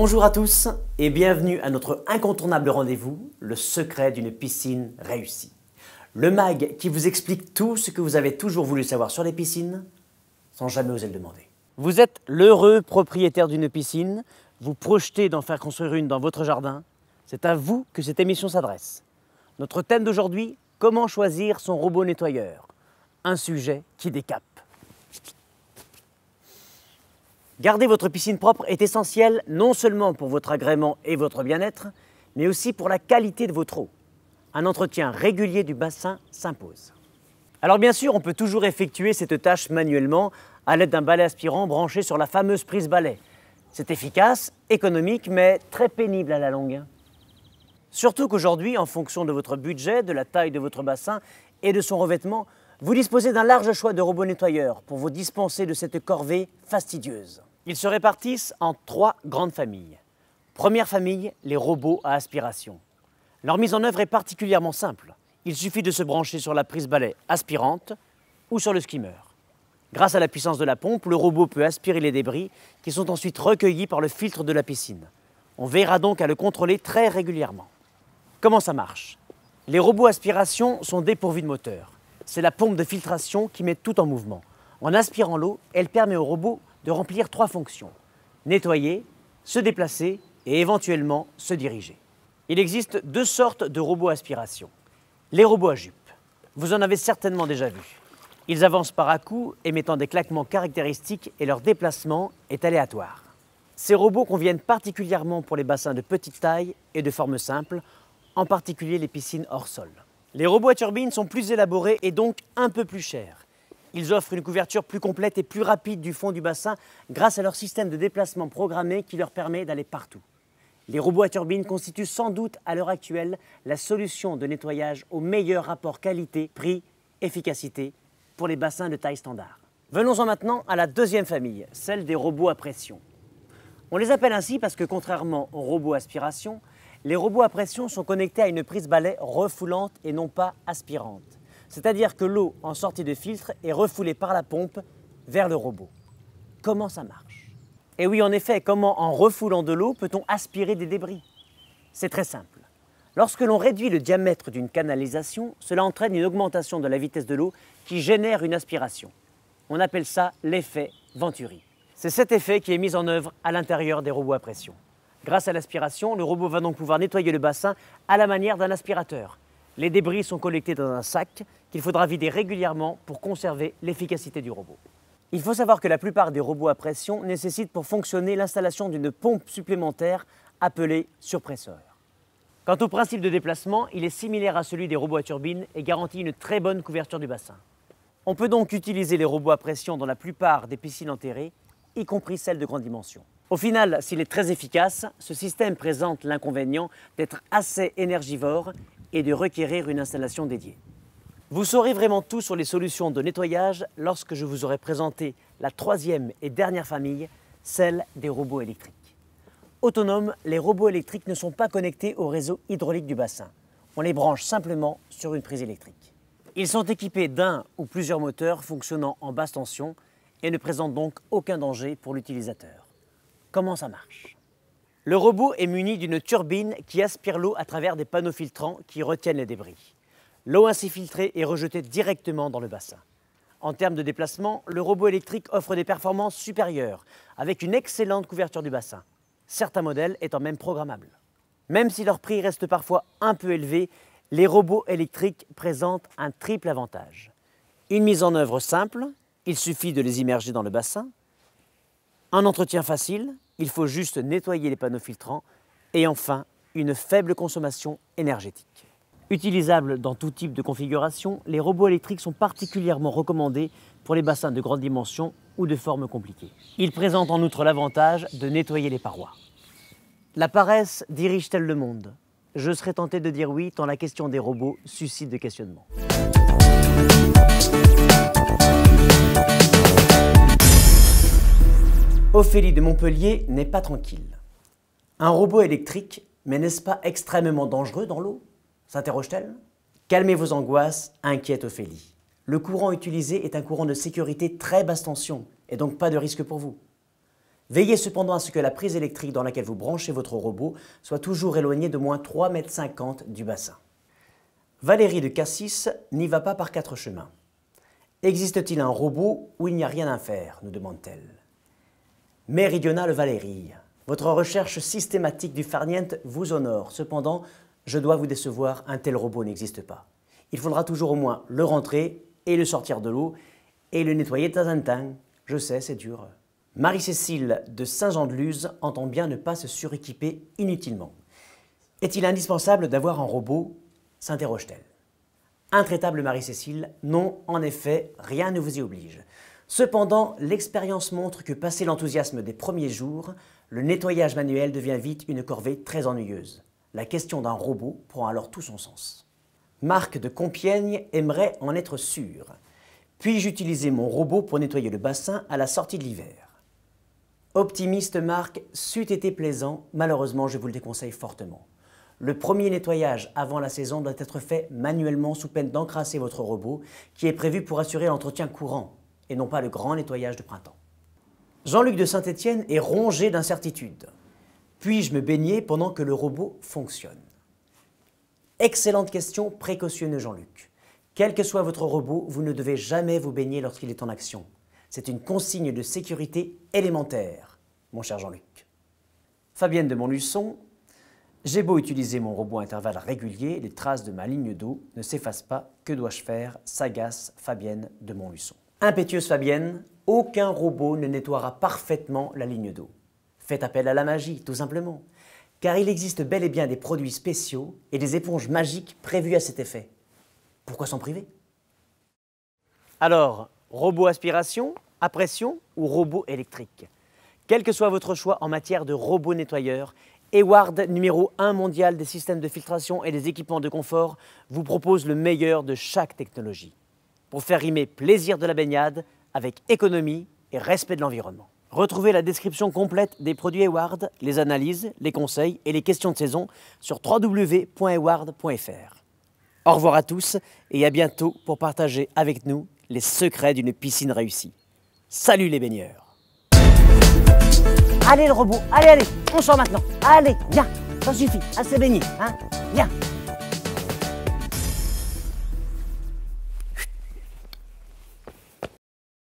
Bonjour à tous et bienvenue à notre incontournable rendez-vous, le secret d'une piscine réussie. Le mag qui vous explique tout ce que vous avez toujours voulu savoir sur les piscines, sans jamais oser le demander. Vous êtes l'heureux propriétaire d'une piscine, vous projetez d'en faire construire une dans votre jardin. C'est à vous que cette émission s'adresse. Notre thème d'aujourd'hui, comment choisir son robot nettoyeur. Un sujet qui décape. Garder votre piscine propre est essentiel non seulement pour votre agrément et votre bien-être, mais aussi pour la qualité de votre eau. Un entretien régulier du bassin s'impose. Alors bien sûr, on peut toujours effectuer cette tâche manuellement à l'aide d'un balai aspirant branché sur la fameuse prise balai. C'est efficace, économique, mais très pénible à la longue. Surtout qu'aujourd'hui, en fonction de votre budget, de la taille de votre bassin et de son revêtement, vous disposez d'un large choix de robots nettoyeurs pour vous dispenser de cette corvée fastidieuse. Ils se répartissent en 3 grandes familles. Première famille, les robots à aspiration. Leur mise en œuvre est particulièrement simple. Il suffit de se brancher sur la prise balai aspirante ou sur le skimmer. Grâce à la puissance de la pompe, le robot peut aspirer les débris qui sont ensuite recueillis par le filtre de la piscine. On veillera donc à le contrôler très régulièrement. Comment ça marche? Les robots aspiration sont dépourvus de moteur. C'est la pompe de filtration qui met tout en mouvement. En aspirant l'eau, elle permet au robot de remplir 3 fonctions. Nettoyer, se déplacer et éventuellement se diriger. Il existe 2 sortes de robots aspiration. Les robots à jupe. Vous en avez certainement déjà vu. Ils avancent par à-coups, émettant des claquements caractéristiques et leur déplacement est aléatoire. Ces robots conviennent particulièrement pour les bassins de petite taille et de forme simple, en particulier les piscines hors sol. Les robots à turbine sont plus élaborés et donc un peu plus chers. Ils offrent une couverture plus complète et plus rapide du fond du bassin grâce à leur système de déplacement programmé qui leur permet d'aller partout. Les robots à turbine constituent sans doute à l'heure actuelle la solution de nettoyage au meilleur rapport qualité-prix-efficacité pour les bassins de taille standard. Venons-en maintenant à la deuxième famille, celle des robots à pression. On les appelle ainsi parce que contrairement aux robots aspiration, les robots à pression sont connectés à une prise balai refoulante et non pas aspirante. C'est-à-dire que l'eau en sortie de filtre est refoulée par la pompe vers le robot. Comment ça marche? Et oui, en effet, comment en refoulant de l'eau peut-on aspirer des débris? C'est très simple. Lorsque l'on réduit le diamètre d'une canalisation, cela entraîne une augmentation de la vitesse de l'eau qui génère une aspiration. On appelle ça l'effet Venturi. C'est cet effet qui est mis en œuvre à l'intérieur des robots à pression. Grâce à l'aspiration, le robot va donc pouvoir nettoyer le bassin à la manière d'un aspirateur. Les débris sont collectés dans un sac qu'il faudra vider régulièrement pour conserver l'efficacité du robot. Il faut savoir que la plupart des robots à pression nécessitent pour fonctionner l'installation d'une pompe supplémentaire appelée surpresseur. Quant au principe de déplacement, il est similaire à celui des robots à turbine et garantit une très bonne couverture du bassin. On peut donc utiliser les robots à pression dans la plupart des piscines enterrées, y compris celles de grande dimension. Au final, s'il est très efficace, ce système présente l'inconvénient d'être assez énergivore et de requérir une installation dédiée. Vous saurez vraiment tout sur les solutions de nettoyage lorsque je vous aurai présenté la 3e et dernière famille, celle des robots électriques. Autonomes, les robots électriques ne sont pas connectés au réseau hydraulique du bassin. On les branche simplement sur une prise électrique. Ils sont équipés d'un ou plusieurs moteurs fonctionnant en basse tension et ne présentent donc aucun danger pour l'utilisateur. Comment ça marche? Le robot est muni d'une turbine qui aspire l'eau à travers des panneaux filtrants qui retiennent les débris. L'eau ainsi filtrée est rejetée directement dans le bassin. En termes de déplacement, le robot électrique offre des performances supérieures avec une excellente couverture du bassin, certains modèles étant même programmables. Même si leur prix reste parfois un peu élevé, les robots électriques présentent un triple avantage. Une mise en œuvre simple, il suffit de les immerger dans le bassin. Un entretien facile, il faut juste nettoyer les panneaux filtrants. Et enfin, une faible consommation énergétique. Utilisables dans tout type de configuration, les robots électriques sont particulièrement recommandés pour les bassins de grande dimension ou de forme compliquée. Ils présentent en outre l'avantage de nettoyer les parois. La paresse dirige-t-elle le monde? Je serais tenté de dire oui, tant la question des robots suscite de questionnements. Ophélie de Montpellier n'est pas tranquille. Un robot électrique, mais n'est-ce pas extrêmement dangereux dans l'eau? S'interroge-t-elle. Calmez vos angoisses, inquiète Ophélie. Le courant utilisé est un courant de sécurité très basse tension et donc pas de risque pour vous. Veillez cependant à ce que la prise électrique dans laquelle vous branchez votre robot soit toujours éloignée de moins 3,50 m du bassin. Valérie de Cassis n'y va pas par 4 chemins. Existe-t-il un robot où il n'y a rien à faire, nous demande-t-elle. Méridionale Valérie, votre recherche systématique du farniente vous honore. Cependant, je dois vous décevoir, un tel robot n'existe pas. Il faudra toujours au moins le rentrer et le sortir de l'eau et le nettoyer de temps en temps. Je sais, c'est dur. Marie-Cécile de Saint-Jean-de-Luz entend bien ne pas se suréquiper inutilement. Est-il indispensable d'avoir un robot ? S'interroge-t-elle. Intraitable Marie-Cécile, non, en effet, rien ne vous y oblige. Cependant, l'expérience montre que passé l'enthousiasme des premiers jours, le nettoyage manuel devient vite une corvée très ennuyeuse. La question d'un robot prend alors tout son sens. Marc de Compiègne aimerait en être sûr. Puis-je utiliser mon robot pour nettoyer le bassin à la sortie de l'hiver ? Optimiste Marc, c'eût été plaisant, malheureusement je vous le déconseille fortement. Le premier nettoyage avant la saison doit être fait manuellement sous peine d'encrasser votre robot qui est prévu pour assurer l'entretien courant et non pas le grand nettoyage de printemps. Jean-Luc de Saint-Étienne est rongé d'incertitude. Puis-je me baigner pendant que le robot fonctionne ? Excellente question, précautionneux Jean-Luc. Quel que soit votre robot, vous ne devez jamais vous baigner lorsqu'il est en action. C'est une consigne de sécurité élémentaire, mon cher Jean-Luc. Fabienne de Montluçon, j'ai beau utiliser mon robot à intervalles réguliers, les traces de ma ligne d'eau ne s'effacent pas. Que dois-je faire ? S'agace Fabienne de Montluçon. Impétueuse Fabienne, aucun robot ne nettoiera parfaitement la ligne d'eau. Faites appel à la magie, tout simplement. Car il existe bel et bien des produits spéciaux et des éponges magiques prévues à cet effet. Pourquoi s'en priver ? Alors, robot aspiration, à pression ou robot électrique ? Quel que soit votre choix en matière de robot nettoyeur, Hayward, numéro 1 mondial des systèmes de filtration et des équipements de confort, vous propose le meilleur de chaque technologie pour faire rimer plaisir de la baignade avec économie et respect de l'environnement. Retrouvez la description complète des produits Hayward, les analyses, les conseils et les questions de saison sur www.hayward.fr. Au revoir à tous et à bientôt pour partager avec nous les secrets d'une piscine réussie. Salut les baigneurs! Allez le robot, allez, on sort maintenant. Allez, viens, ça suffit, assez baigné, hein, viens.